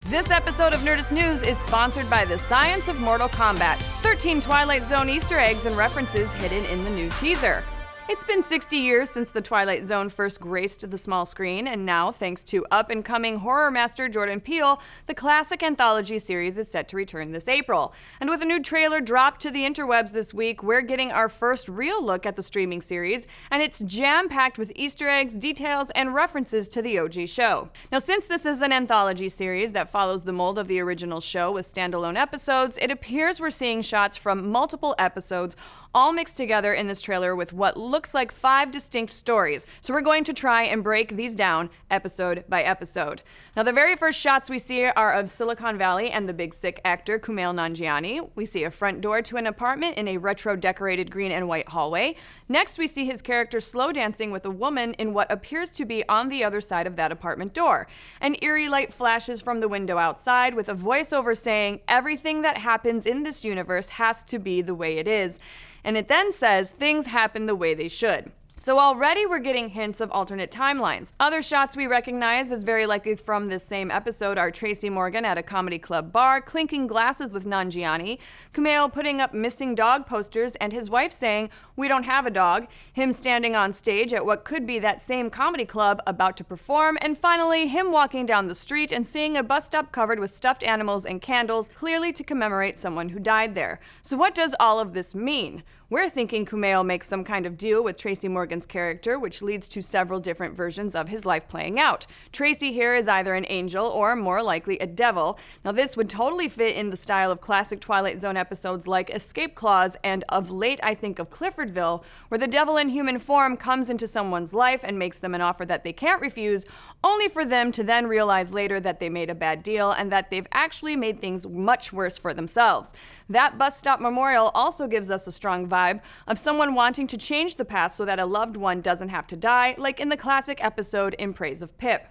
This episode of Nerdist News is sponsored by the Science of Mortal Kombat. 13 Twilight Zone Easter eggs and references hidden in the new teaser. It's been 60 years since the Twilight Zone first graced the small screen, and now, thanks to up-and-coming horror master Jordan Peele, the classic anthology series is set to return this April. And with a new trailer dropped to the interwebs this week, we're getting our first real look at the streaming series, and it's jam-packed with Easter eggs, details, and references to the OG show. Now, since this is an anthology series that follows the mold of the original show with standalone episodes, it appears we're seeing shots from multiple episodes all mixed together in this trailer with what looks like 5 distinct stories. So we're going to try and break these down episode by episode. Now, the very first shots we see are of Silicon Valley and the big sick actor Kumail Nanjiani. We see a front door to an apartment in a retro-decorated green and white hallway. Next, we see his character slow dancing with a woman in what appears to be on the other side of that apartment door. An eerie light flashes from the window outside with a voiceover saying, "Everything that happens in this universe has to be the way it is." And it then says, "Things happen the way they should." So already we're getting hints of alternate timelines. Other shots we recognize as very likely from this same episode are Tracy Morgan at a comedy club bar, clinking glasses with Nanjiani, Kumail putting up missing dog posters, and his wife saying, "We don't have a dog," him standing on stage at what could be that same comedy club about to perform, and finally him walking down the street and seeing a bus stop covered with stuffed animals and candles, clearly to commemorate someone who died there. So what does all of this mean? We're thinking Kumail makes some kind of deal with Tracy Morgan's character, which leads to several different versions of his life playing out. Tracy here is either an angel or, more likely, a devil. Now, this would totally fit in the style of classic Twilight Zone episodes like Escape Clause and of late, I think, of Cliffordville, where the devil in human form comes into someone's life and makes them an offer that they can't refuse, only for them to then realize later that they made a bad deal and that they've actually made things much worse for themselves. That bus stop memorial also gives us a strong vibe of someone wanting to change the past so that a loved one doesn't have to die, like in the classic episode In Praise of Pip.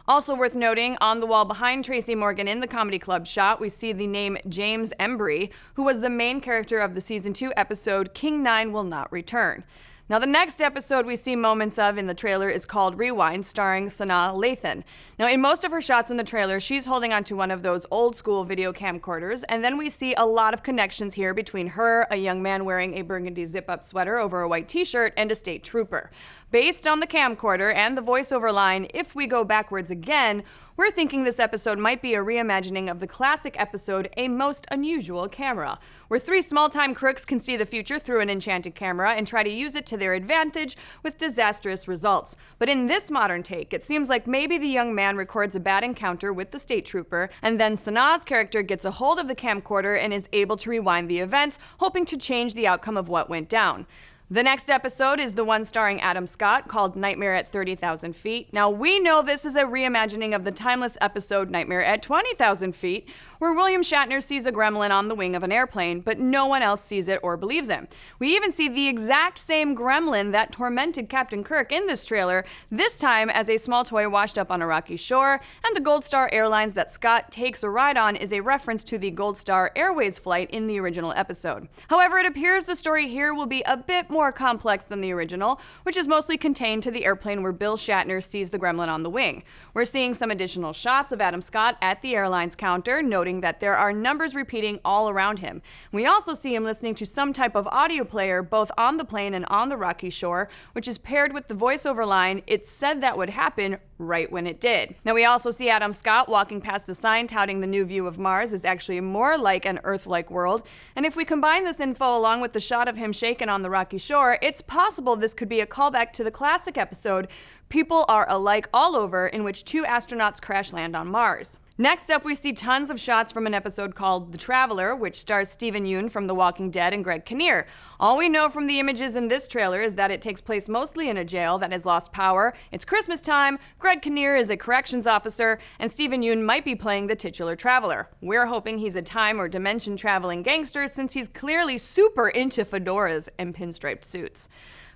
Also worth noting, on the wall behind Tracy Morgan in the comedy club shot, we see the name James Embry, who was the main character of the season 2 episode King 9 Will Not Return. Now, the next episode we see moments of in the trailer is called Rewind, starring Sanaa Lathan. Now, in most of her shots in the trailer, she's holding onto one of those old-school video camcorders, and then we see a lot of connections here between her, a young man wearing a burgundy zip-up sweater over a white t-shirt, and a state trooper. Based on the camcorder and the voiceover line, "If we go backwards again," we're thinking this episode might be a reimagining of the classic episode A Most Unusual Camera, where 3 small-time crooks can see the future through an enchanted camera and try to use it to their advantage with disastrous results. But in this modern take, it seems like maybe the young man records a bad encounter with the state trooper, and then Sanaa's character gets a hold of the camcorder and is able to rewind the events, hoping to change the outcome of what went down. The next episode is the one starring Adam Scott, called Nightmare at 30,000 Feet. Now, we know this is a reimagining of the timeless episode Nightmare at 20,000 Feet, where William Shatner sees a gremlin on the wing of an airplane, but no one else sees it or believes him. We even see the exact same gremlin that tormented Captain Kirk in this trailer, this time as a small toy washed up on a rocky shore, and the Gold Star Airlines that Scott takes a ride on is a reference to the Gold Star Airways flight in the original episode. However, it appears the story here will be a bit more complex than the original, which is mostly contained to the airplane where Bill Shatner sees the gremlin on the wing. We're seeing some additional shots of Adam Scott at the airline's counter, noting that there are numbers repeating all around him. We also see him listening to some type of audio player both on the plane and on the rocky shore, which is paired with the voiceover line, "It said that would happen," right when it did. Now, we also see Adam Scott walking past a sign touting the new view of Mars is actually more like an Earth-like world, and if we combine this info along with the shot of him shaken on the rocky shore, it's possible this could be a callback to the classic episode People Are Alike All Over, in which 2 astronauts crash land on Mars. Next up, we see tons of shots from an episode called The Traveler, which stars Stephen Yeun from The Walking Dead and Greg Kinnear. All we know from the images in this trailer is that it takes place mostly in a jail that has lost power. It's Christmas time, Greg Kinnear is a corrections officer, and Stephen Yeun might be playing the titular Traveler. We're hoping he's a time or dimension traveling gangster since he's clearly super into fedoras and pinstriped suits.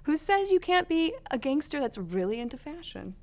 Who says you can't be a gangster that's really into fashion?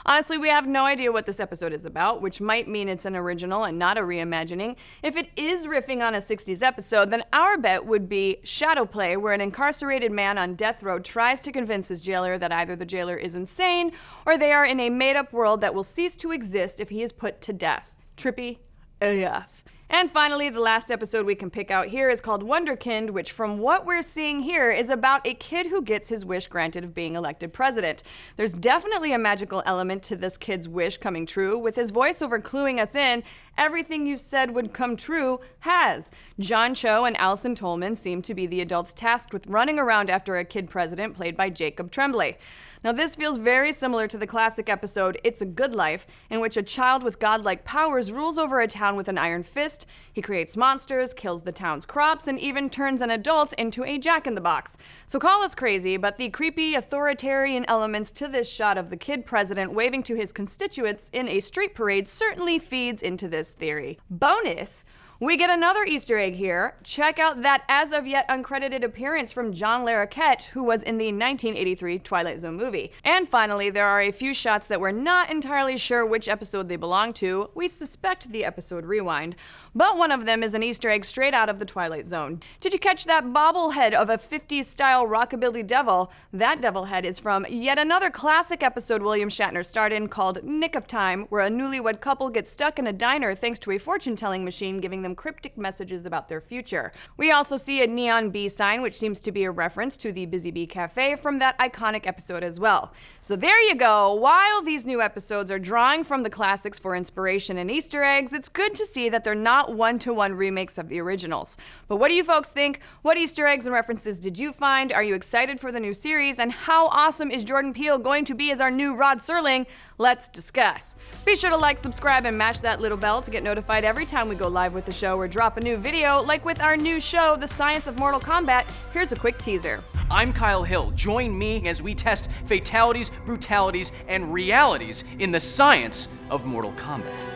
Honestly, we have no idea what this episode is about, which might mean it's an original and not a reimagining. If it is riffing on a 60s episode, then our bet would be shadow play, where an incarcerated man on death row tries to convince his jailer that either the jailer is insane or they are in a made-up world that will cease to exist if he is put to death. Trippy AF. And finally, the last episode we can pick out here is called Wunderkind, which from what we're seeing here is about a kid who gets his wish granted of being elected president. There's definitely a magical element to this kid's wish coming true, with his voiceover cluing us in, everything you said would come true has. John Cho and Alison Tolman seem to be the adults tasked with running around after a kid president played by Jacob Tremblay. Now this feels very similar to the classic episode It's a Good Life, in which a child with godlike powers rules over a town with an iron fist. He creates monsters, kills the town's crops, and even turns an adult into a jack-in-the-box. So call us crazy, but the creepy authoritarian elements to this shot of the kid president waving to his constituents in a street parade certainly feeds into this theory. Bonus! We get another Easter egg here. Check out that as of yet uncredited appearance from John Larroquette, who was in the 1983 Twilight Zone movie. And finally, there are a few shots that we're not entirely sure which episode they belong to. We suspect the episode Rewind, but one of them is an Easter egg straight out of the Twilight Zone. Did you catch that bobblehead of a 50s style rockabilly devil? That devil head is from yet another classic episode William Shatner starred in called Nick of Time, where a newlywed couple gets stuck in a diner thanks to a fortune-telling machine giving them cryptic messages about their future. We also see a neon bee sign, which seems to be a reference to the Busy Bee Cafe from that iconic episode as well. So there you go. While these new episodes are drawing from the classics for inspiration and Easter eggs, it's good to see that they're not one-to-one remakes of the originals. But what do you folks think? What Easter eggs and references did you find? Are you excited for the new series? And how awesome is Jordan Peele going to be as our new Rod Serling? Let's discuss. Be sure to like, subscribe, and mash that little bell to get notified every time we go live with the show or drop a new video, like with our new show, The Science of Mortal Kombat. Here's a quick teaser. I'm Kyle Hill. Join me as we test fatalities, brutalities, and realities in the science of Mortal Kombat.